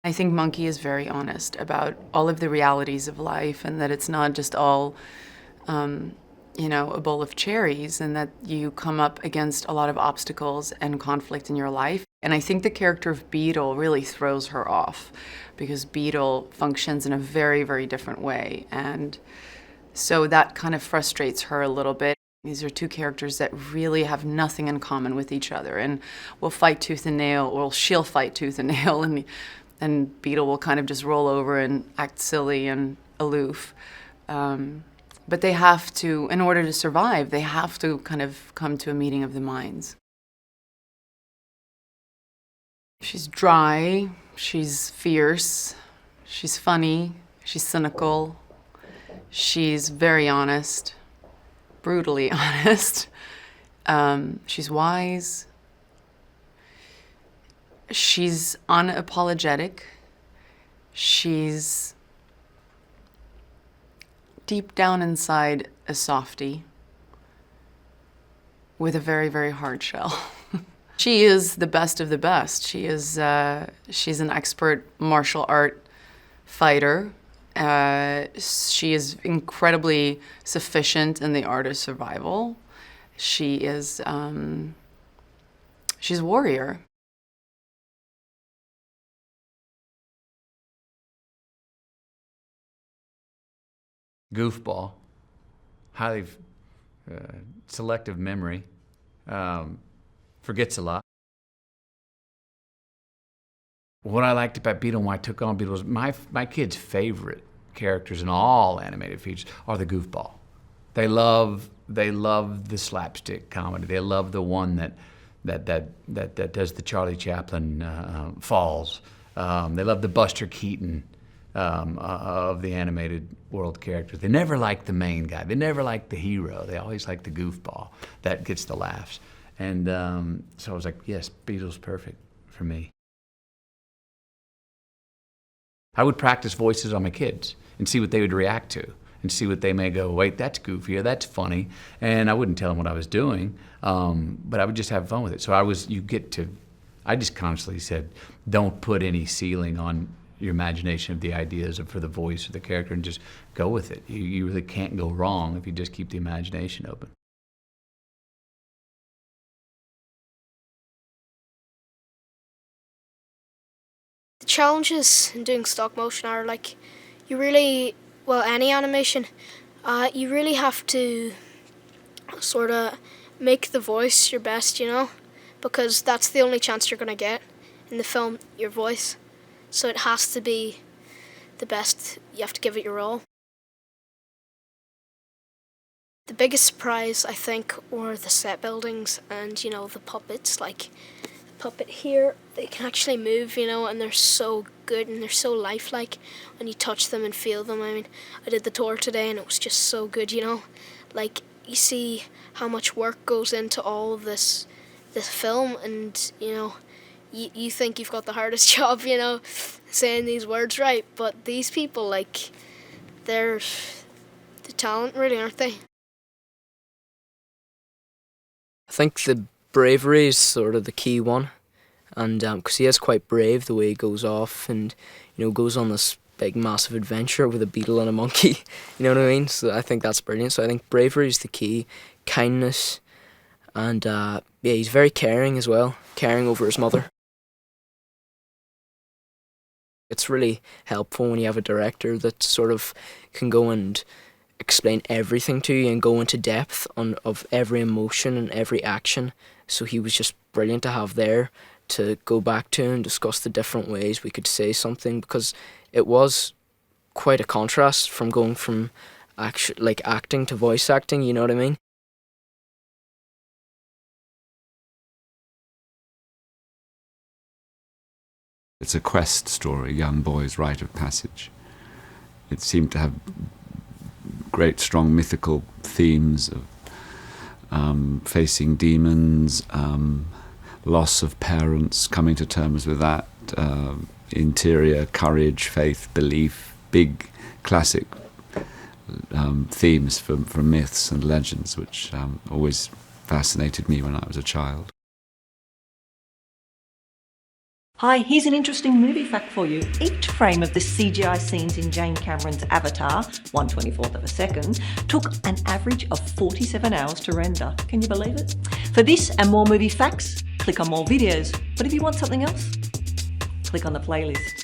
I think Monkey is very honest about all of the realities of life and that it's not just all, a bowl of cherries, and that you come up against a lot of obstacles and conflict in your life. And I think the character of Beetle really throws her off because Beetle functions in a very, very different way. And so that kind of frustrates her a little bit. These are two characters that really have nothing in common with each other and will fight tooth and nail, or she'll fight tooth and nail, and Beetle will kind of just roll over and act silly and aloof. But they have to, in order to survive, they have to kind of come to a meeting of the minds. She's dry, she's fierce, she's funny, she's cynical, she's very honest, brutally honest. She's wise. She's unapologetic. She's deep down inside a softie with a very, very hard shell. She is the best of the best. She's an expert martial art fighter. She is incredibly sufficient in the art of survival. She's a warrior. Goofball, highly selective memory, forgets a lot. What I liked about Beetle when I took on Beetle was my kids' favorite characters in all animated features are the goofball. They love the slapstick comedy. They love the one that does the Charlie Chaplin falls. They love the Buster Keaton of the animated world characters. They never like the main guy. They never like the hero. They always like the goofball that gets the laughs. And so I was like, yes, Beetle's perfect for me. I would practice voices on my kids and see what they would react to and see what they may go, wait, that's goofy or that's funny. And I wouldn't tell them what I was doing, but I would just have fun with it. So I just constantly said, don't put any ceiling on your imagination of the ideas for the voice of the character, and just go with it. You really can't go wrong if you just keep the imagination open. The challenges in doing stop motion are like, any animation, you really have to sort of make the voice your best, because that's the only chance you're going to get in the film, your voice. So it has to be the best. You have to give it your all. The biggest surprise, I think, were the set buildings and, the puppets. Like, the puppet here, they can actually move, and they're so good and they're so lifelike when you touch them and feel them. I mean, I did the tour today and it was just so good, Like, you see how much work goes into all of this film, and, you think you've got the hardest job, saying these words right, but these people, like, they're the talent, really, aren't they? I think the bravery is sort of the key one, and because he is quite brave the way he goes off and, goes on this big massive adventure with a beetle and a monkey, you know what I mean? So I think that's brilliant. So I think bravery is the key, kindness, and he's very caring as well, caring over his mother. It's really helpful when you have a director that sort of can go and explain everything to you and go into depth of every emotion and every action. So he was just brilliant to have there to go back to and discuss the different ways we could say something, because it was quite a contrast from going from acting to voice acting, you know what I mean? It's a quest story, a young boy's rite of passage. It seemed to have great, strong mythical themes of facing demons, loss of parents, coming to terms with that, interior courage, faith, belief, big classic themes from myths and legends, which always fascinated me when I was a child. Hi, here's an interesting movie fact for you. Each frame of the CGI scenes in Jane Cameron's Avatar, 1/24th of a second, took an average of 47 hours to render. Can you believe it? For this and more movie facts, click on more videos. But if you want something else, click on the playlist.